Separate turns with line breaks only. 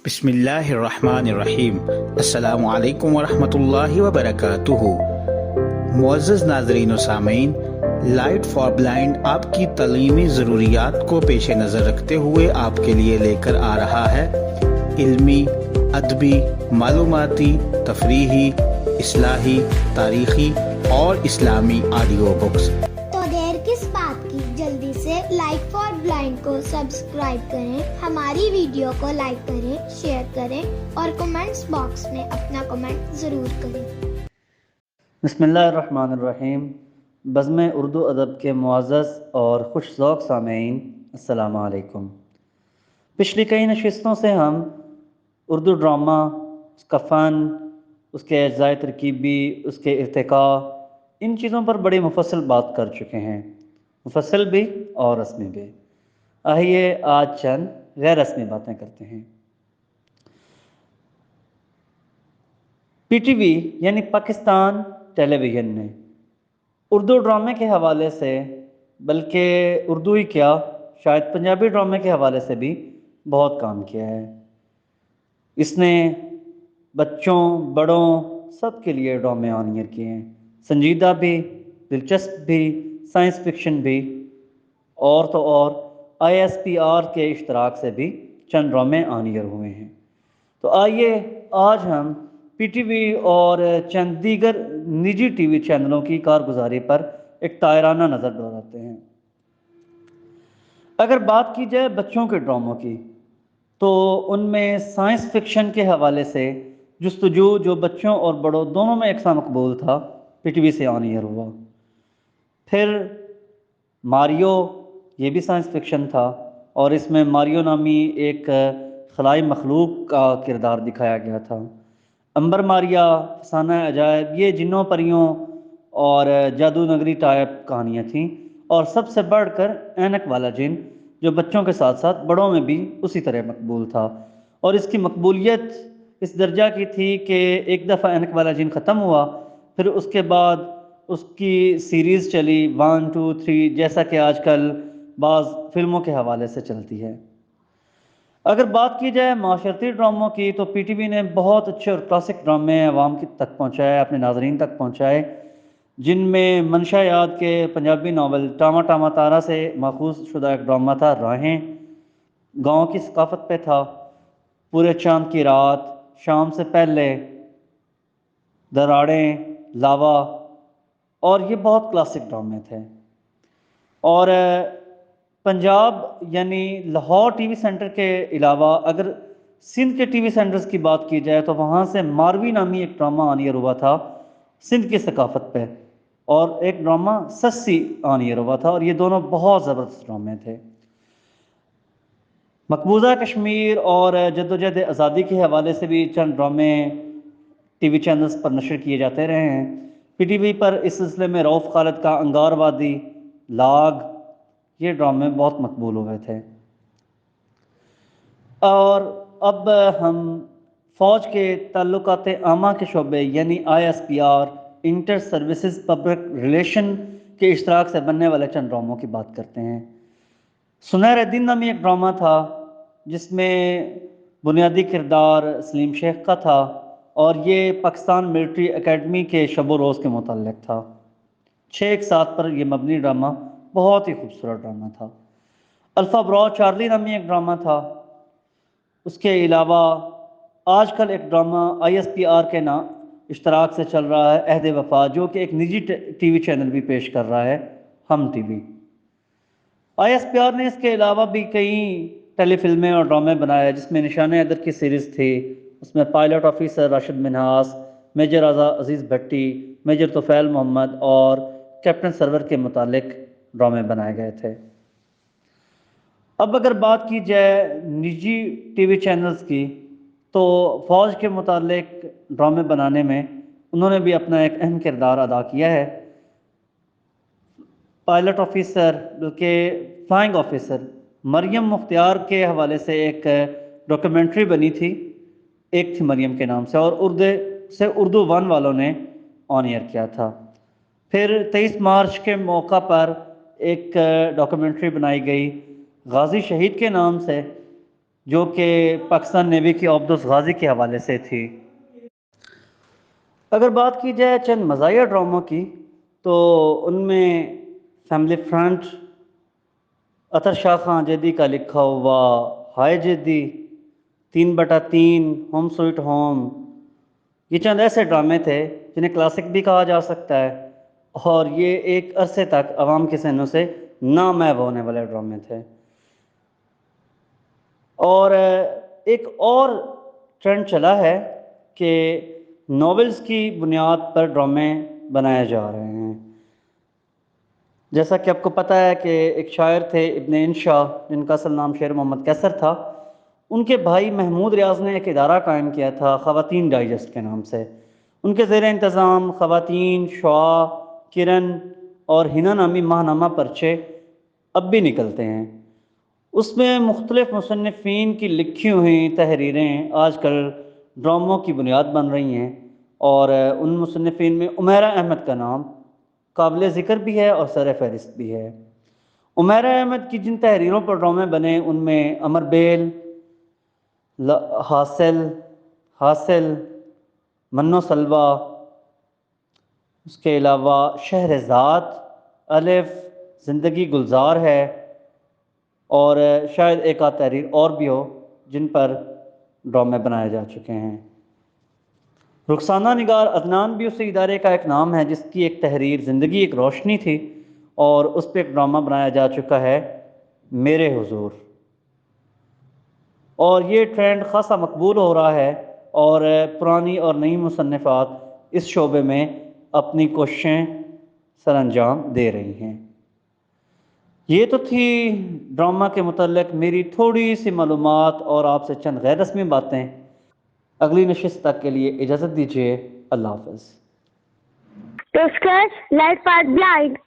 بسم اللہ الرحمن الرحیم۔ السلام علیکم ورحمۃ اللہ وبرکاتہ۔ معزز ناظرین و سامعین، لائٹ فار بلائنڈ آپ کی تعلیمی ضروریات کو پیش نظر رکھتے ہوئے آپ کے لیے لے کر آ رہا ہے علمی، ادبی، معلوماتی، تفریحی، اصلاحی، تاریخی اور اسلامی آڈیو بکس۔
تو دیر کس بات کی، جلدی سے لائٹ فار بلائنڈ کو سبسکرائب کریں، ہماری ویڈیو کو لائک کریں، شیئر کریں اور کمنٹس باکس میں اپنا کمنٹ ضرور کریں۔
بسم اللہ الرحمن الرحیم۔ بزم اردو ادب کے معزز اور خوش ذوق سامعین، السلام علیکم۔ پچھلی کئی نشستوں سے ہم اردو ڈرامہ، اس کا فن، اس کے اجزائے ترکیبی، اس کے ارتقاء، ان چیزوں پر بڑی مفصل بات کر چکے ہیں، مفصل بھی اور رسمی بھی۔ آئیے آج چند غیر رسمی باتیں کرتے ہیں۔ پی ٹی وی یعنی پاکستان ٹیلی ویژن نے اردو ڈرامے کے حوالے سے، بلکہ اردو ہی کیا، شاید پنجابی ڈرامے کے حوالے سے بھی بہت کام کیا ہے۔ اس نے بچوں، بڑوں، سب کے لیے ڈرامے آن ایئر کیے ہیں، سنجیدہ بھی، دلچسپ بھی، سائنس فکشن بھی، اور تو اور آئی ایس پی آر کے اشتراک سے بھی چند ڈرامے آن ایئر ہوئے ہیں۔ تو آئیے آج ہم پی ٹی وی اور چند دیگر نجی ٹی وی چینلوں کی کارگزاری پر ایک طائرانہ نظر دوڑاتے ہیں۔ اگر بات کی جائے بچوں کے ڈراموں کی، تو ان میں سائنس فکشن کے حوالے سے جستجو، جو بچوں اور بڑوں دونوں میں یکساں مقبول تھا، پی ٹی وی سے آن ایئر ہوا۔ پھر ماریو، یہ بھی سائنس فکشن تھا، اور اس میں ماریو نامی ایک خلائی مخلوق کا کردار دکھایا گیا تھا۔ امبر ماریا، فسانہ عجائب، یہ جنوں پریوں اور جادو نگری ٹائپ کہانیاں تھیں، اور سب سے بڑھ کر اینک والا جن، جو بچوں کے ساتھ ساتھ بڑوں میں بھی اسی طرح مقبول تھا، اور اس کی مقبولیت اس درجہ کی تھی کہ ایک دفعہ اینک والا جن ختم ہوا، پھر اس کے بعد اس کی سیریز چلی 1 2 3، جیسا کہ آج کل بعض فلموں کے حوالے سے چلتی ہے۔ اگر بات کی جائے معاشرتی ڈراموں کی، تو پی ٹی وی نے بہت اچھے اور کلاسک ڈرامے عوام تک پہنچائے، اپنے ناظرین تک پہنچائے، جن میں منشا یاد کے پنجابی ناول ٹاما ٹاما تارا سے ماخوذ شدہ ایک ڈرامہ تھا راہیں، گاؤں کی ثقافت پہ تھا، پورے چاند کی رات، شام سے پہلے، دراڑیں، لاوا، اور یہ بہت کلاسک ڈرامے تھے۔ اور پنجاب یعنی لاہور ٹی وی سینٹر کے علاوہ اگر سندھ کے ٹی وی سینٹرز کی بات کی جائے، تو وہاں سے ماروی نامی ایک ڈرامہ آن ایئر ہوا تھا سندھ کی ثقافت پہ، اور ایک ڈرامہ سسی آن ایئر ہوا تھا، اور یہ دونوں بہت زبردست ڈرامے تھے۔ مقبوضہ کشمیر اور جدوجہد آزادی کے حوالے سے بھی چند ڈرامے ٹی وی چینلز پر نشر کیے جاتے رہے ہیں۔ پی ٹی وی پر اس سلسلے میں رؤف خالد کا انگار وادی، لاگ، یہ ڈرامے بہت مقبول ہوئے تھے۔ اور اب ہم فوج کے تعلقات عامہ کے شعبے یعنی I S P R, inter services public relation کے اشتراک سے بننے والے چند ڈراموں کی بات کرتے ہیں۔ سنہرے دن نامی ایک ڈرامہ تھا، جس میں بنیادی کردار سلیم شیخ کا تھا، اور یہ پاکستان ملٹری اکیڈمی کے شب و روز کے متعلق تھا۔ 6-1-7 پر یہ مبنی ڈرامہ بہت ہی خوبصورت ڈرامہ تھا۔ الفا برو چارلی نامی ایک ڈرامہ تھا۔ اس کے علاوہ آج کل ایک drama I S P are کے نام اشتراک سے چل رہا ہے، عہد وفا، جو کہ ایک نجی ٹی وی چینل بھی پیش کر رہا ہے، ہم T V. I S P are نے اس کے علاوہ بھی کئی ٹیلی فلمیں اور ڈرامے بنائے، جس میں نشان حیدر کی سیریز تھی، اس میں pilot officer Rashid Minhas, major Aziz Bhatti, major Tufail Muhammad اور کیپٹن سرور کے متعلق ڈرامے بنائے گئے تھے۔ اب اگر بات کی جائے نجی ٹی وی چینلز کی، تو فوج کے متعلق ڈرامے بنانے میں انہوں نے بھی اپنا ایک اہم کردار ادا کیا ہے۔ پائلٹ آفیسر بلکہ فلائنگ آفیسر مریم مختار کے حوالے سے ایک ڈاکیومنٹری بنی تھی، ایک تھی مریم کے نام سے، اور اردو 1 والوں نے آن ایئر کیا تھا۔ پھر 23 مارچ کے موقع پر ایک ڈاکیومنٹری بنائی گئی غازی شہید کے نام سے، جو کہ پاکستان نیوی کی عبدس غازی کے حوالے سے تھی۔ اگر بات کی جائے چند مزاحیہ ڈراموں کی تو ان میں فیملی فرنٹ، اطہر شاہ خان جیدی کا لکھا ہوا ہائے جیدی، 3/3، ہوم سوئٹ ہوم، یہ چند ایسے ڈرامے تھے جنہیں کلاسک بھی کہا جا سکتا ہے، اور یہ ایک عرصے تک عوام کے ذہنوں سے نامحو ہونے والے ڈرامے تھے۔ اور ایک اور ٹرینڈ چلا ہے کہ ناولز کی بنیاد پر ڈرامے بنائے جا رہے ہیں۔ جیسا کہ آپ کو پتہ ہے کہ ایک شاعر تھے ابن انشا، جن کا اصل نام شیر محمد کیسر تھا، ان کے بھائی محمود ریاض نے ایک ادارہ قائم کیا تھا خواتین ڈائجسٹ کے نام سے۔ ان کے زیر انتظام خواتین، شعاع، کرن اور ہنا نامی ماہنامہ پرچے اب بھی نکلتے ہیں۔ اس میں مختلف مصنفین کی لکھی ہوئی تحریریں آج کل ڈراموں کی بنیاد بن رہی ہیں، اور ان مصنفین میں عمیرہ احمد کا نام قابل ذکر بھی ہے اور سر فہرست بھی ہے۔ عمیرہ احمد کی جن تحریروں پر ڈرامے بنے ان میں امر بیل، حاصل، منو سلوہ، اس کے علاوہ شہرزاد، الف، زندگی گلزار ہے، اور شاید ایک آدھ تحریر اور بھی ہو جن پر ڈرامے بنائے جا چکے ہیں۔ رخسانہ نگار عدنان بھی اسی ادارے کا ایک نام ہے جس کی ایک تحریر زندگی ایک روشنی تھی، اور اس پہ ایک ڈرامہ بنایا جا چکا ہے میرے حضور۔ اور یہ ٹرینڈ خاصا مقبول ہو رہا ہے، اور پرانی اور نئی مصنفات اس شعبے میں اپنی کوششیں سر انجام دے رہی ہیں۔ یہ تو تھی ڈرامہ کے متعلق میری تھوڑی سی معلومات اور آپ سے چند غیر رسمی باتیں۔ اگلی نشست تک کے لیے اجازت دیجیے، اللہ حافظ۔
Subscribe Light for Blind.